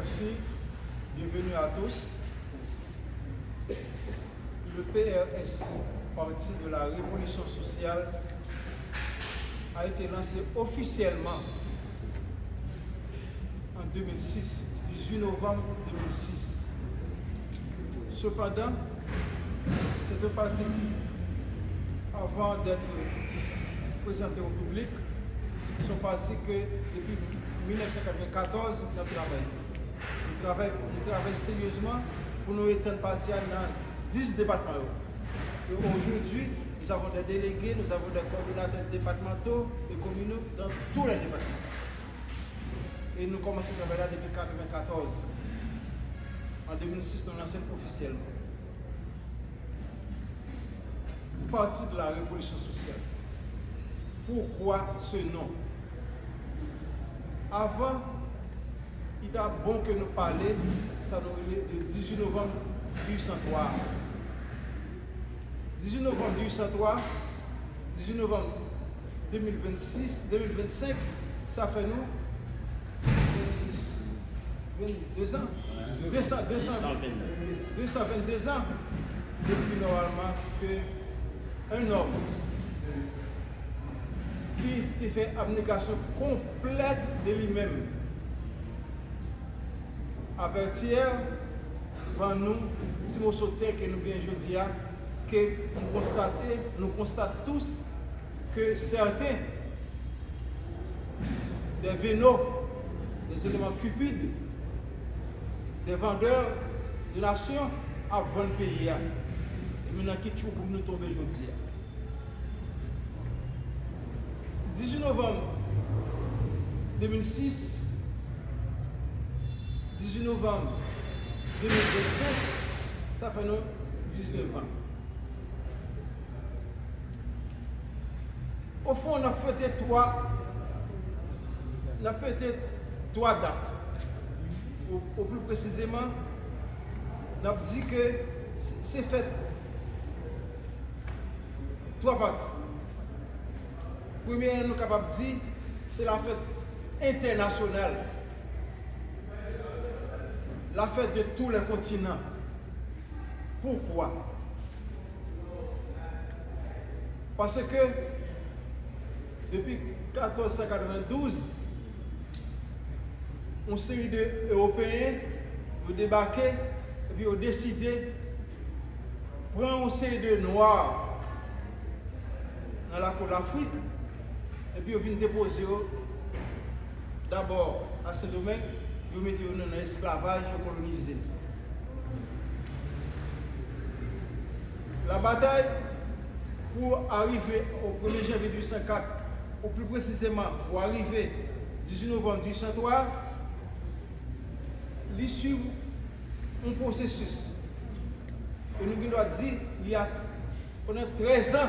Merci, bienvenue à tous. Le PRS, Parti de la Révolution sociale, a été lancé officiellement en 2006, 18 novembre 2006. Cependant, c'est un parti avant d'être présenté au public, sont partis que depuis 1994, nous travaillons. Nous travaillons sérieusement pour nous étendre parti dans 10 départements. Et aujourd'hui, nous avons des délégués, nous avons des coordonnateurs départementaux et communaux dans tous les départements. Et nous commençons à travailler là depuis 1994. En 2006, nous lançons officiellement. Parti de la Révolution sociale. Pourquoi ce nom? Avant, il était bon que nous parlions, ça nous est le 18 novembre 1803. 18 novembre 1803, 18 novembre 2026, 2025, ça fait nous 22 ans. 222 ans depuis normalement qu'un homme qui fait abnégation complète de lui-même avertir par nous, si nous sautons que nous gagnons aujourd'hui, que nous constatons tous que certains des vénos, des éléments cupides, des vendeurs de nations avant le pays. Et maintenant, qui tue pour nous tomber aujourd'hui. 18 novembre 2006, 18 novembre 2025, ça fait nous 19 ans. Au fond, on a fêté trois dates. Au plus précisément, on a dit que c'est fait trois parties. Première, nous sommes capables de dire c'est la fête internationale. La fête de tous les continents. Pourquoi? Parce que depuis 1492, une série d'Européens ont débarqué et puis ont décidé de prendre une série de Noirs dans la côte d'Afrique et puis ils viennent déposer d'abord à Saint-Domingue. Ils mettent dans l'esclavage colonisé. La bataille pour arriver au 1er janvier 1804, ou plus précisément pour arriver 18 novembre 1803, ils suivent un processus. Et nous devons dire qu'il y a pendant 13 ans,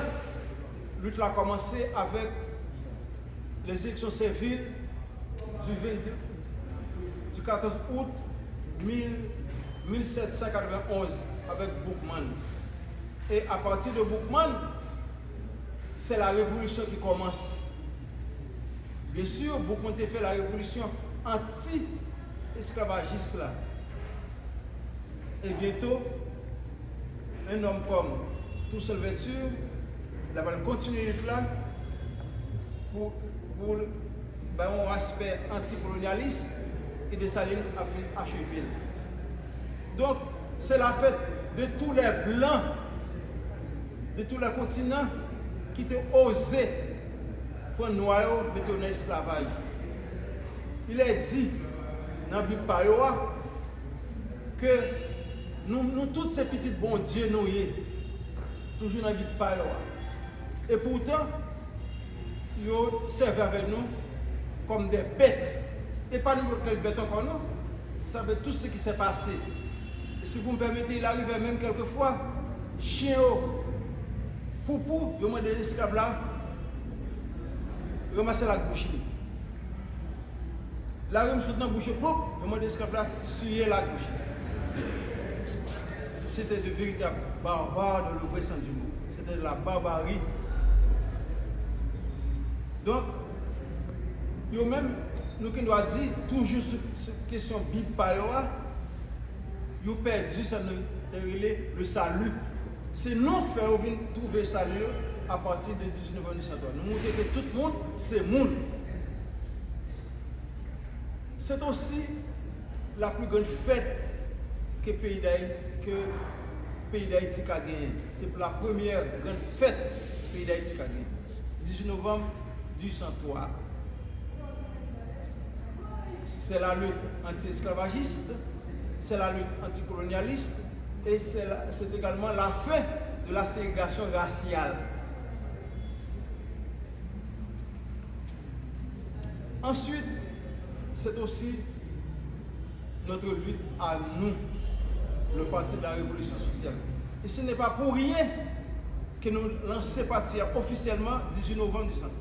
la lutte a commencé avec les élections civiles du 14 août 1791 avec Boukman. Et à partir de Boukman, c'est la révolution qui commence. Bien sûr, Boukman a fait la révolution anti-esclavagiste là. Et bientôt, un homme comme Toussaint Louverture, il va continuer là pour un aspect anticolonialiste et de Saline à Cheville. Donc, c'est la fête de tous les Blancs, de tous les continents qui ont osé prendre noyau de mettre dans l'esclavage. Il est dit dans la Bible que nous tous ces petits bons dieux, nous toujours dans la Bible. Et pourtant, ils servent avec nous comme des bêtes. Et pas nous que bêtes encore, non. Vous savez tout ce qui s'est passé. Et si vous me permettez, il arrivait même quelquefois, chien, poupou, il m'a des esclaves là, ramasser la bouche. Là, il me soutient dans la bouche, il m'a des esclaves là, suyer la bouche. C'était de véritables barbares dans le vrai sens du mot. C'était de la barbarie. Donc, ils ont même nous qui nous a dit toujours sur question Bible, vous perdu ça le salut. C'est nous qui faisons trouver le salut à partir de 19 novembre 1903. Nous montrons que tout le monde, c'est monde. C'est aussi la plus grande fête que le pays d'Haïti a gagné. C'est la première grande fête que le pays d'Haïti a gagné. 18 novembre 1803. C'est la lutte anti-esclavagiste, c'est la lutte anticolonialiste et c'est également la fin de la ségrégation raciale. Ensuite, c'est aussi notre lutte à nous, le Parti de la Révolution sociale. Et ce n'est pas pour rien que nous lançons parti officiellement 18 novembre 1903.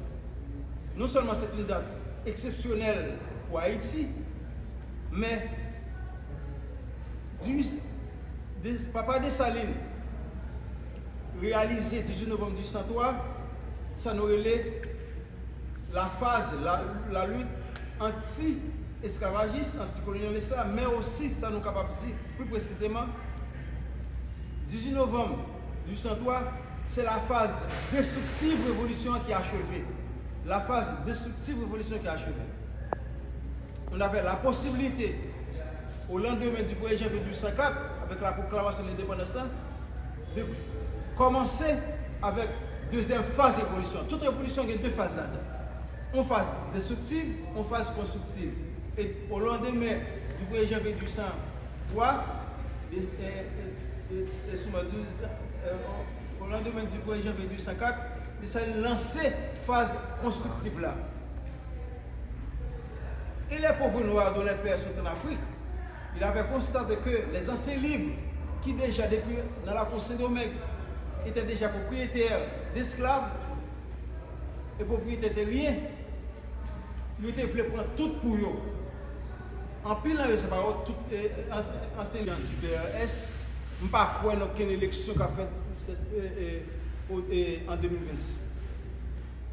Non seulement c'est une date exceptionnelle pour Haïti, mais Papa Dessalines réalisé 18 novembre 1803, ça nous relève la phase, la lutte anti-esclavagiste, anticolonialiste, mais aussi, ça nous capable de dire plus précisément, 18 novembre 1803, c'est la phase destructive révolution qui a achevé. La phase destructive révolution qui a achevé. On avait la possibilité, au lendemain du 1er janvier 1804, avec la proclamation de l'indépendance, de commencer avec deuxième phase d'évolution. Toute révolution, il y a deux phases là-dedans. Une phase destructive, une phase constructive. Et au lendemain du 1er janvier 1803, au lendemain du 1er janvier 1804, il s'est lancé phase constructive là. Et les pauvres noirs dont les pères sont en Afrique, il avait constaté que les anciens libres, qui déjà depuis dans la Conseil d'Omègue, étaient déjà propriétaires d'esclaves et propriétaires de rien, ils étaient voulu prendre tout pour eux. En pile, c'est pas tout enseignant du PRS, je ne sais pas quoi aucune élection qu'a fait en 2026.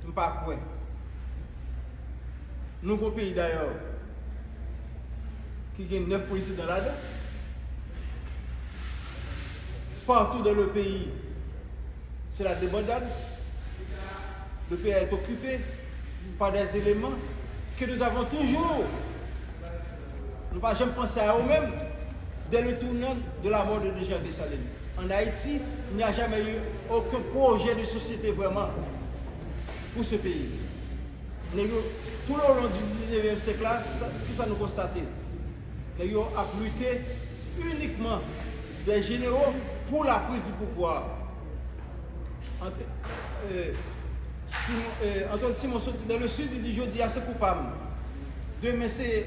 Je ne sais pas quoi. Nous avons un pays d'ailleurs qui a 9 présidents là-dedans. Partout dans le pays, c'est la débandade. Le pays est occupé par des éléments que nous avons toujours. Nous n'avons jamais pensé à eux-mêmes dès le tournant de la mort de Jean Dessalines. En Haïti, il n'y a jamais eu aucun projet de société vraiment pour ce pays. Tout le long du 19e siècle, c'est ça nous constatons. Nous avons lutté uniquement des généraux pour la prise du pouvoir. Antoine Simon sorti dans le sud, il dit, je dis assez coupable. Demain, c'est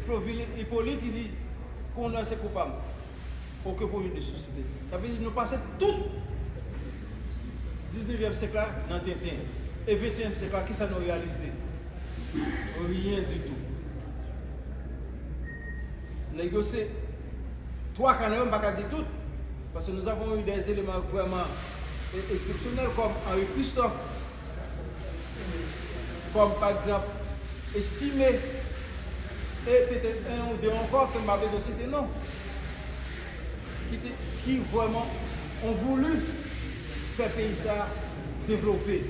Floville Hippolyte, il dit qu'on est assez coupable. Aucun projet de société. Ça veut dire que nous passons tout le 19e siècle dans Tintin. Et 20e siècle, qui ça nous réalisé? Rien du tout. Négocier. Trois canaux, pas dire tout. Parce que nous avons eu des éléments vraiment exceptionnels comme Henri Christophe, comme par exemple estimé, et peut-être un ou deux encore que m'avait cité non, qui vraiment ont voulu faire pays ça développer.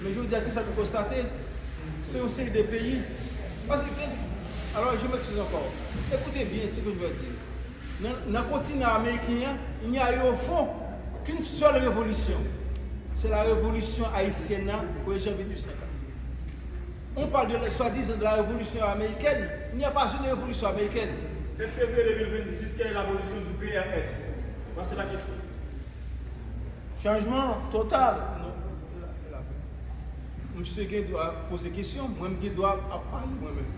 Mais je veux dire que ça peut constater, c'est aussi des pays. Parce que, alors je m'excuse encore. Écoutez bien ce que je veux dire. Dans le continent américain, il n'y a eu au fond qu'une seule révolution. C'est la révolution haïtienne au janvier 1804. On parle de soi-disant de la révolution américaine. Il n'y a pas une révolution américaine. C'est février 2026, quelle est la position du PRS? C'est la question. Changement total. Monsieur doit poser question, moi je dois parler moi-même.